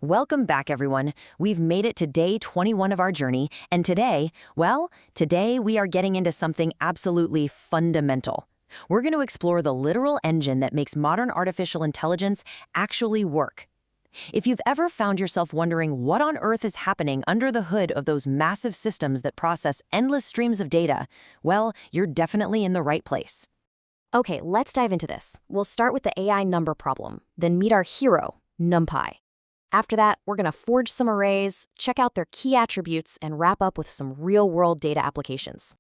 Welcome back, everyone. We've made it to day 21 of our journey, and today we are getting into something absolutely fundamental. We're going to explore the literal engine that makes modern artificial intelligence actually work. If you've ever found yourself wondering what on earth is happening under the hood of those massive systems that process endless streams of data, well, you're definitely in the right place. Okay, let's dive into this. We'll start with the AI number problem, then meet our hero, NumPy. After that, we're going to forge some arrays, check out their key attributes, and wrap up with some real-world data applications.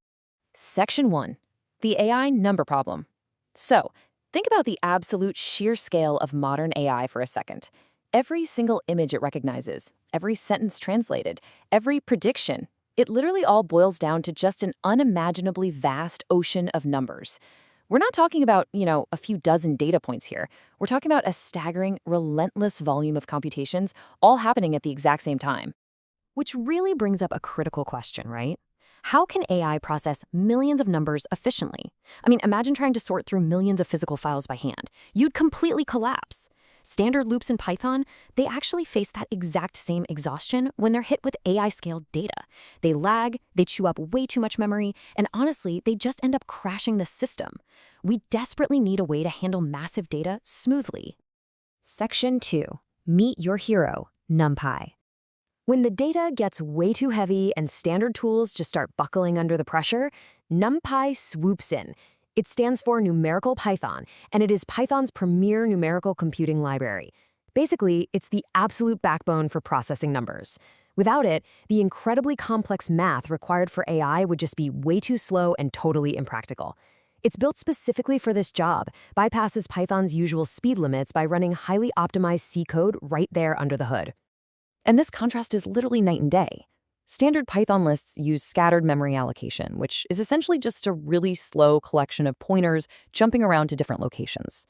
Section 1. The AI number problem. So, think about the absolute sheer scale of modern AI for a second. Every single image it recognizes, every sentence translated, every prediction, it literally all boils down to just an unimaginably vast ocean of numbers. We're not talking about, a few dozen data points here. We're talking about a staggering, relentless volume of computations all happening at the exact same time. Which really brings up a critical question, right? How can AI process millions of numbers efficiently? Imagine trying to sort through millions of physical files by hand. You'd completely collapse. Standard loops in Python, they actually face that exact same exhaustion when they're hit with AI-scaled data. They lag, they chew up way too much memory, and honestly, they just end up crashing the system. We desperately need a way to handle massive data smoothly. Section 2. Meet your hero, NumPy. When the data gets way too heavy and standard tools just start buckling under the pressure, NumPy swoops in. It stands for Numerical Python, and it is Python's premier numerical computing library. Basically, it's the absolute backbone for processing numbers. Without it, the incredibly complex math required for AI would just be way too slow and totally impractical. It's built specifically for this job, bypasses Python's usual speed limits by running highly optimized C code right there under the hood. And this contrast is literally night and day. Standard Python lists use scattered memory allocation, which is essentially just a really slow collection of pointers jumping around to different locations.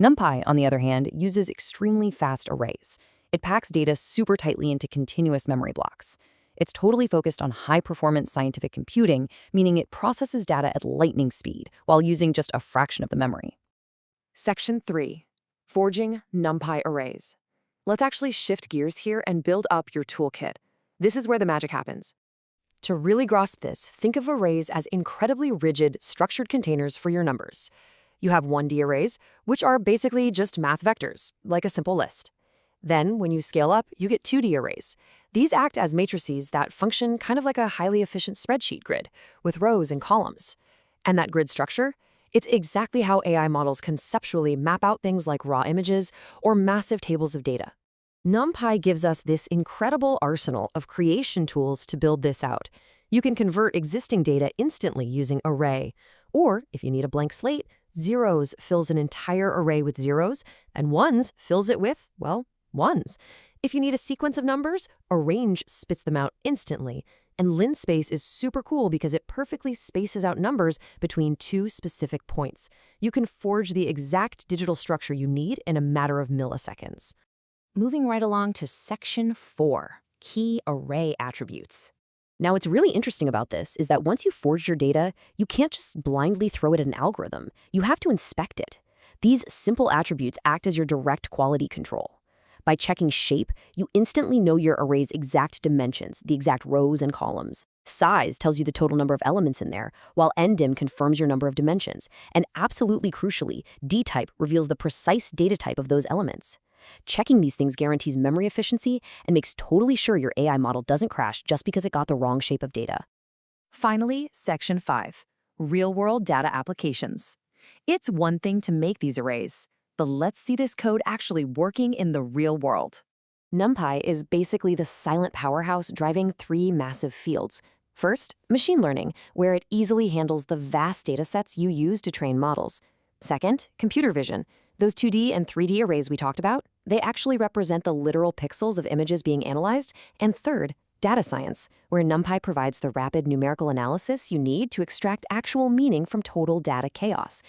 NumPy, on the other hand, uses extremely fast arrays. It packs data super tightly into continuous memory blocks. It's totally focused on high-performance scientific computing, meaning it processes data at lightning speed while using just a fraction of the memory. Section 3. Forging NumPy Arrays. Let's actually shift gears here and build up your toolkit. This is where the magic happens. To really grasp this, think of arrays as incredibly rigid, structured containers for your numbers. You have 1D arrays, which are basically just math vectors, like a simple list. Then, when you scale up, you get 2D arrays. These act as matrices that function kind of like a highly efficient spreadsheet grid, with rows and columns. And that grid structure? It's exactly how AI models conceptually map out things like raw images or massive tables of data. NumPy gives us this incredible arsenal of creation tools to build this out. You can convert existing data instantly using array. Or, if you need a blank slate, zeros fills an entire array with zeros, and ones fills it with, ones. If you need a sequence of numbers, arrange spits them out instantly. And linspace is super cool because it perfectly spaces out numbers between two specific points. You can forge the exact digital structure you need in a matter of milliseconds. Moving right along to Section 4, Key Array Attributes. Now, what's really interesting about this is that once you've forged your data, you can't just blindly throw it at an algorithm. You have to inspect it. These simple attributes act as your direct quality control. By checking shape, you instantly know your array's exact dimensions, the exact rows and columns. Size tells you the total number of elements in there, while ndim confirms your number of dimensions. And absolutely crucially, dtype reveals the precise data type of those elements. Checking these things guarantees memory efficiency and makes totally sure your AI model doesn't crash just because it got the wrong shape of data. Finally, Section 5, Real-World Data Applications. It's one thing to make these arrays, but let's see this code actually working in the real world. NumPy is basically the silent powerhouse driving three massive fields. First, machine learning, where it easily handles the vast datasets you use to train models. Second, computer vision. Those 2D and 3D arrays we talked about, they actually represent the literal pixels of images being analyzed. And third, data science, where NumPy provides the rapid numerical analysis you need to extract actual meaning from total data chaos.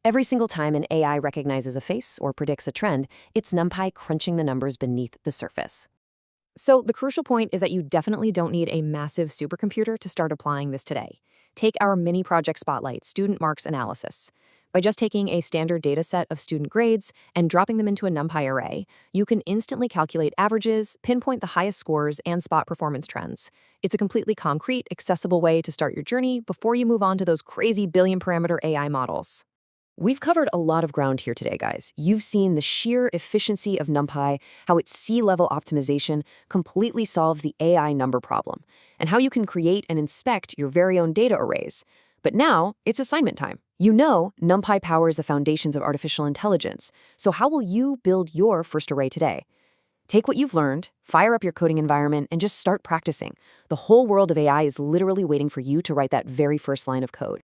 Every single time an AI recognizes a face or predicts a trend, it's NumPy crunching the numbers beneath the surface. So the crucial point is that you definitely don't need a massive supercomputer to start applying this today. Take our mini project spotlight, student marks analysis. By just taking a standard data set of student grades and dropping them into a NumPy array, you can instantly calculate averages, pinpoint the highest scores, and spot performance trends. It's a completely concrete, accessible way to start your journey before you move on to those crazy billion-parameter AI models. We've covered a lot of ground here today, guys. You've seen the sheer efficiency of NumPy, how its C-level optimization completely solves the AI number problem, and how you can create and inspect your very own data arrays. But now, it's assignment time. You know NumPy powers the foundations of artificial intelligence, so how will you build your first array today? Take what you've learned, fire up your coding environment, and just start practicing. The whole world of AI is literally waiting for you to write that very first line of code.